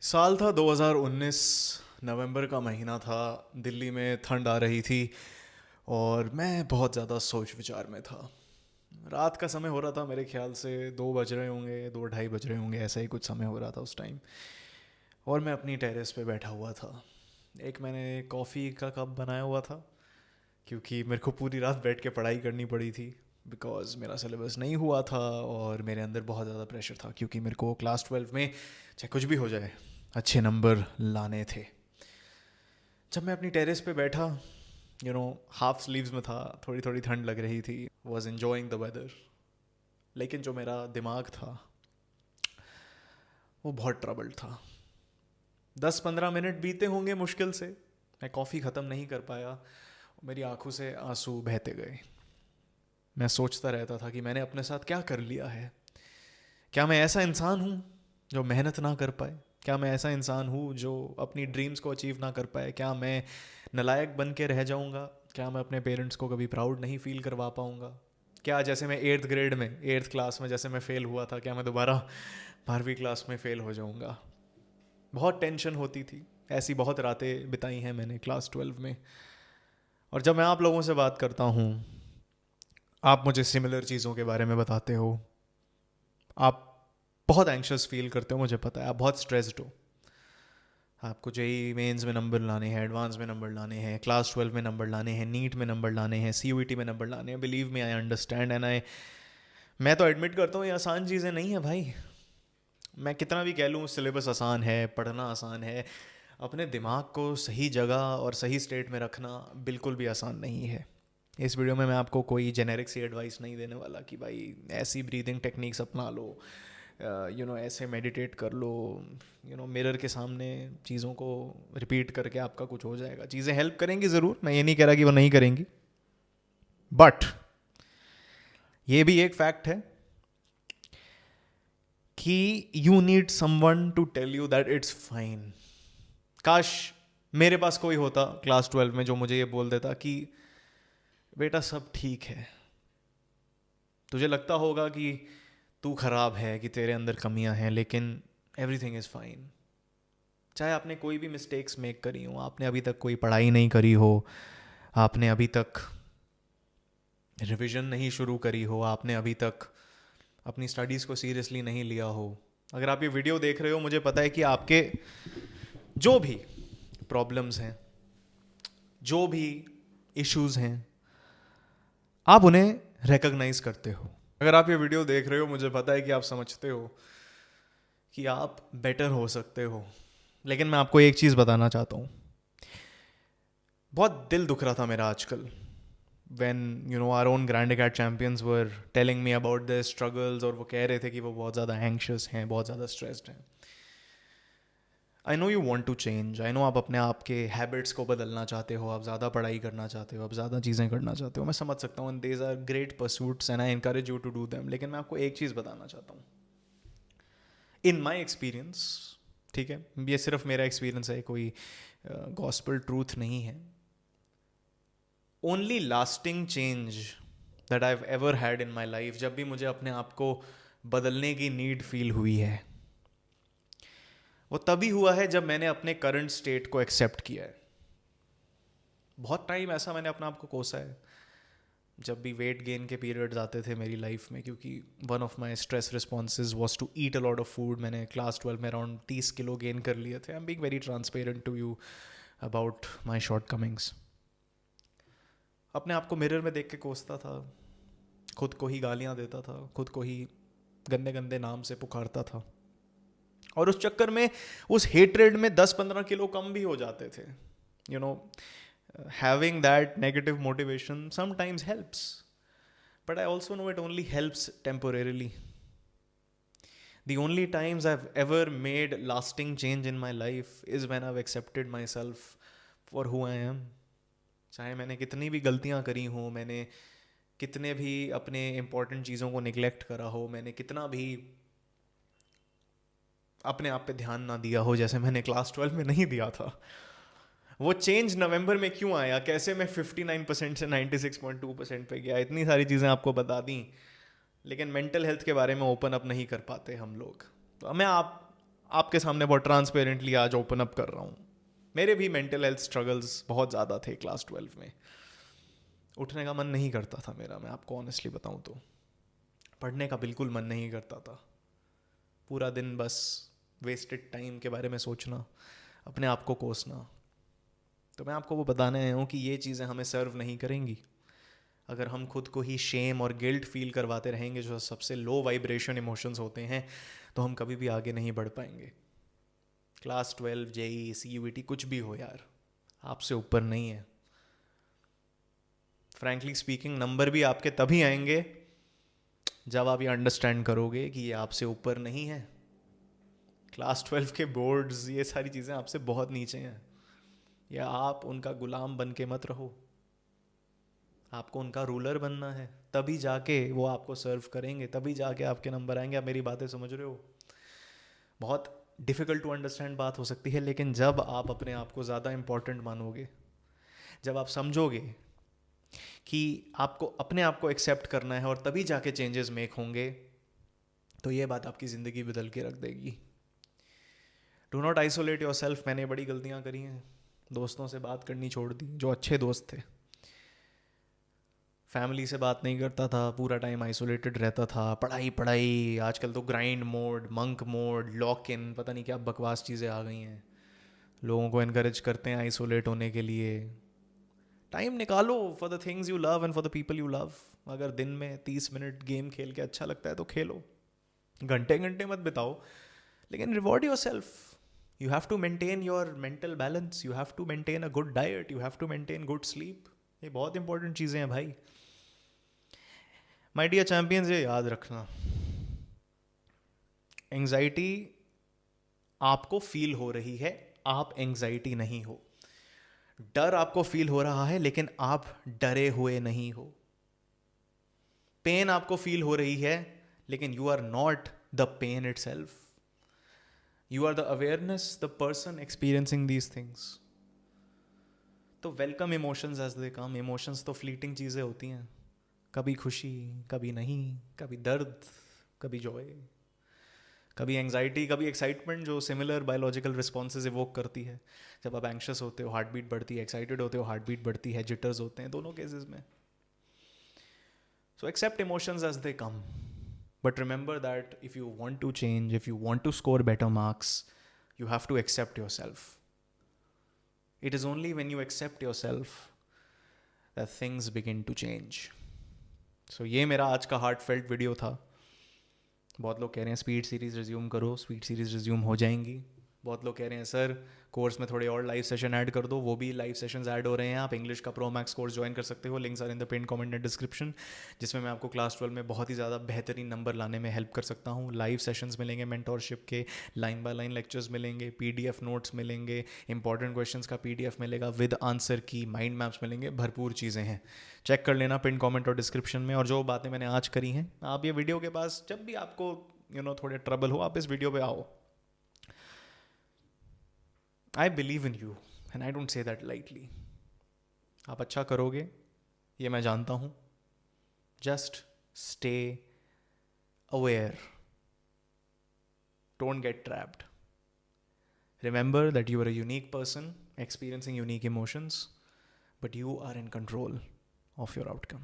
साल था 2019। नवंबर का महीना था। दिल्ली में ठंड आ रही थी और मैं बहुत ज़्यादा सोच विचार में था। रात का समय हो रहा था, मेरे ख्याल से 2 बज रहे होंगे, 2 ढाई बज रहे होंगे, ऐसा ही कुछ समय हो रहा था उस टाइम। और मैं अपनी टेरेस पे बैठा हुआ था। एक मैंने कॉफ़ी का कप बनाया हुआ था क्योंकि मेरे को पूरी रात बैठ के पढ़ाई करनी पड़ी थी। बिकॉज मेरा सिलेबस नहीं हुआ था और मेरे अंदर बहुत ज़्यादा प्रेशर था क्योंकि मेरे को क्लास 12 में चाहे कुछ भी हो जाए अच्छे नंबर लाने थे। जब मैं अपनी टेरेस पे बैठा, हाफ स्लीव्स में था, थोड़ी थोड़ी ठंड लग रही थी, वॉज इन्जॉइंग द वेदर। लेकिन जो मेरा दिमाग था वो बहुत ट्रबल्ड था। 10-15 मिनट बीते होंगे मुश्किल से, मैं कॉफ़ी ख़त्म नहीं कर पाया। मेरी आंखों से आंसू बहते गए। मैं सोचता रहता था कि मैंने अपने साथ क्या कर लिया है। क्या मैं ऐसा इंसान हूँ जो मेहनत ना कर पाए? क्या मैं ऐसा इंसान हूँ जो अपनी ड्रीम्स को अचीव ना कर पाए? क्या मैं नालायक बन के रह जाऊँगा? क्या मैं अपने पेरेंट्स को कभी प्राउड नहीं फील करवा पाऊँगा? क्या जैसे मैं 8th ग्रेड में, 8th क्लास में जैसे मैं फ़ेल हुआ था, क्या मैं दोबारा 12वीं क्लास में फ़ेल हो जाऊँगा? बहुत टेंशन होती थी। ऐसी बहुत रातें बिताई हैं मैंने क्लास 12 में। और जब मैं आप लोगों से बात करता हूँ, आप मुझे सिमिलर चीज़ों के बारे में बताते हो। आप बहुत एंक्शस फील करते हो, मुझे पता है। आप बहुत स्ट्रेस्ड हो। आपको जेई मेंस में नंबर लाने हैं, एडवांस में नंबर लाने हैं, क्लास 12 में नंबर लाने हैं, नीट में नंबर लाने हैं, सीयूईटी में नंबर लाने हैं। Believe me, I understand and मैं तो एडमिट करता हूँ ये आसान चीज़ें नहीं है भाई। मैं कितना भी कह लूँ सिलेबस आसान है, पढ़ना आसान है, अपने दिमाग को सही जगह और सही स्टेट में रखना बिल्कुल भी आसान नहीं है। इस वीडियो में मैं आपको कोई जेनेरिक सी एडवाइस नहीं देने वाला कि भाई ऐसी ब्रीदिंग टेक्निक्स अपना लो, ऐसे मेडिटेट कर लो, मिरर के सामने चीज़ों को रिपीट करके आपका कुछ हो जाएगा। चीज़ें हेल्प करेंगी ज़रूर, मैं ये नहीं कह रहा कि वो नहीं करेंगी, बट ये भी एक फैक्ट है कि you need someone to tell you that it's fine. काश मेरे पास कोई होता क्लास 12 में जो मुझे ये बोल देता कि बेटा सब ठीक है। तुझे लगता होगा कि तू खराब है, कि तेरे अंदर कमियां हैं, लेकिन एवरीथिंग इज़ फाइन। चाहे आपने कोई भी मिस्टेक्स मेक करी हो, आपने अभी तक कोई पढ़ाई नहीं करी हो, आपने अभी तक रिवीजन नहीं शुरू करी हो, आपने अभी तक अपनी स्टडीज़ को सीरियसली नहीं लिया हो। अगर आप ये वीडियो देख रहे हो, मुझे पता है कि आपके जो भी प्रॉब्लम्स हैं, जो भी इश्यूज हैं, आप उन्हें रिकग्नाइज करते हो। अगर आप ये वीडियो देख रहे हो, मुझे पता है कि आप समझते हो कि आप बेटर हो सकते हो। लेकिन मैं आपको एक चीज़ बताना चाहता हूँ। बहुत दिल दुख रहा था मेरा आजकल when our own grand arcade champions were telling me about their struggles, और वो कह रहे थे कि वो बहुत ज़्यादा एंक्शस हैं, बहुत ज़्यादा स्ट्रेस्ड हैं। I know you want to change, I know आप अपने आप के हैबिट्स को बदलना चाहते हो, आप ज़्यादा पढ़ाई करना चाहते हो, आप ज़्यादा चीज़ें करना चाहते हो। मैं समझ सकता हूँ, these are great pursuits and I encourage you to do them. लेकिन मैं आपको एक चीज़ बताना चाहता हूँ। इन माई एक्सपीरियंस, ठीक है, ये सिर्फ मेरा एक्सपीरियंस है, कोई गॉस्पल ट्रूथ नहीं है। Only lasting change that I have ever had in my life, जब भी मुझे अपने आप को बदलने की नीड फील हुई है, वो तभी हुआ है जब मैंने अपने करंट स्टेट को एक्सेप्ट किया है। बहुत टाइम ऐसा मैंने अपने आप को कोसा है, जब भी वेट गेन के पीरियड्स आते थे मेरी लाइफ में, क्योंकि one of my stress responses was to eat a lot of food. मैंने क्लास 12 में अराउंड 30 किलो गेन कर लिए थे। I am being very transparent to you about my shortcomings. अपने आप को मिरर में देख के कोसता था, खुद को ही गालियाँ देता था, खुद को ही गंदे गंदे नाम से पुकारता था, और उस चक्कर में, उस हेट्रेड में 10-15 किलो कम भी हो जाते थे। You know having that negative motivation sometimes helps, but I also know it only helps temporarily. The only times I've ever made lasting change in my life is when I've accepted myself for who I am. चाहे मैंने कितनी भी गलतियां करी हों, मैंने कितने भी अपने इंपॉर्टेंट चीज़ों को निगलेक्ट करा हो, मैंने कितना भी अपने आप पे ध्यान ना दिया हो, जैसे मैंने क्लास 12 में नहीं दिया था। वो चेंज नवंबर में क्यों आया, कैसे मैं 59% से 96.2% पे गया, इतनी सारी चीज़ें आपको बता दी। लेकिन मेंटल हेल्थ के बारे में ओपन अप नहीं कर पाते हम लोग। तो मैं आपके सामने बहुत ट्रांसपेरेंटली आज ओपन अप कर रहा हूँ। मेरे भी मेंटल हेल्थ स्ट्रगल्स बहुत ज़्यादा थे क्लास 12 में। उठने का मन नहीं करता था मेरा, मैं आपको ऑनेस्टली बताऊँ तो। पढ़ने का बिल्कुल मन नहीं करता था। पूरा दिन बस वेस्टेड टाइम के बारे में सोचना, अपने आप को कोसना। तो मैं आपको वो बताने आया हूँ कि ये चीज़ें हमें सर्व नहीं करेंगी। अगर हम खुद को ही शेम और गिल्ट फील करवाते रहेंगे, जो सबसे लो वाइब्रेशन इमोशंस होते हैं, तो हम कभी भी आगे नहीं बढ़ पाएंगे। क्लास 12, जेई, CUET कुछ भी हो यार, आपसे ऊपर नहीं है। फ्रैंकली स्पीकिंग, नंबर भी आपके तभी आएंगे जब आप ये अंडरस्टैंड करोगे कि ये आपसे ऊपर नहीं है। क्लास 12 के बोर्ड्स, ये सारी चीज़ें आपसे बहुत नीचे हैं। या आप उनका गुलाम बन के मत रहो, आपको उनका रूलर बनना है। तभी जाके वो आपको सर्व करेंगे, तभी जाके आपके नंबर आएंगे। आप मेरी बातें समझ रहे हो? बहुत डिफ़िकल्ट टू अंडरस्टैंड बात हो सकती है, लेकिन जब आप अपने आप को ज़्यादा इम्पॉर्टेंट मानोगे, जब आप समझोगे कि आपको अपने आप को एक्सेप्ट करना है और तभी जाके चेंजेस मेक होंगे, तो ये बात आपकी ज़िंदगी बदल के रख देगी। Do not isolate your self. मैंने बड़ी गलतियाँ करी हैं, दोस्तों से बात करनी छोड़ दी, जो अच्छे दोस्त थे। फैमिली से बात नहीं करता था, पूरा टाइम आइसोलेटेड रहता था। पढ़ाई पढ़ाई, आजकल तो grind mode, monk mode, lock in, पता नहीं क्या बकवास चीज़ें आ गई हैं। लोगों को इनकरेज करते हैं आइसोलेट होने के लिए। टाइम निकालो for the things you love and for the people you love. अगर दिन में 30 मिनट गेम खेल के अच्छा लगता है तो खेलो, घंटे घंटे मत बिताओ, लेकिन reward your self. You have to maintain your mental balance, you have to maintain a good diet, you have to maintain good sleep. ये बहुत इंपॉर्टेंट चीज़ें हैं भाई। माय डियर चैंपियंस, ये याद रखना, एंजाइटी आपको फील हो रही है, आप एंजाइटी नहीं हो। डर आपको फील हो रहा है, लेकिन आप डरे हुए नहीं हो। पेन आपको फील हो रही है, लेकिन you are not the pain itself. You are the awareness, the person experiencing these things. तो welcome emotions as they come. Emotions तो फ्लीटिंग चीज़ें होती हैं, कभी खुशी, कभी नहीं, कभी दर्द, कभी जॉय, कभी एंजाइटी, कभी एक्साइटमेंट, जो सिमिलर बायोलॉजिकल रिस्पॉन्सेज इवोक करती है। जब आप एंक्शस होते हो हार्ट बीट बढ़ती है, एक्साइटेड होते हो हार्ट बीट बढ़ती है, जिटर्स होते हैं दोनों केसेस में। So accept emotions as they come, but remember that if you want to change, if you want to score better marks, you have to accept yourself. It is only when you accept yourself that things begin to change. So ये मेरा आज का heart felt video था। बहुत लोग कह रहे हैं स्पीड सीरीज़ रिज्यूम करो, स्पीड सीरीज़ रिज्यूम हो जाएंगी। बहुत लोग कह रहे हैं सर कोर्स में थोड़े और लाइव सेशन ऐड कर दो, वो भी लाइव सेशंस ऐड हो रहे हैं। आप इंग्लिश का प्रो मैक्स कोर्स ज्वाइन कर सकते हो, links are in the pin comment and description, जिसमें मैं आपको क्लास 12 में बहुत ही ज़्यादा बेहतरीन नंबर लाने में हेल्प कर सकता हूँ। लाइव सेशंस मिलेंगे मेंटोरशिप के, लाइन बाय लाइन लेक्चर्स मिलेंगे, PDF नोट्स मिलेंगे, इंपॉर्टेंट क्वेश्चंस का PDF मिलेगा विद आंसर की, माइंड मैप्स मिलेंगे, भरपूर चीज़ें हैं। चेक कर लेना पिन कमेंट और डिस्क्रिप्शन में। और जो बातें मैंने आज करी हैं, आप ये वीडियो के पास जब भी आपको थोड़े ट्रबल हो, आप इस वीडियो पे आओ। I believe in you and I don't say that lightly. आप अच्छा करोगे, ये मैं जानता हूँ। Just stay aware, don't get trapped. Remember that you are a unique person experiencing unique emotions, but you are in control of your outcome.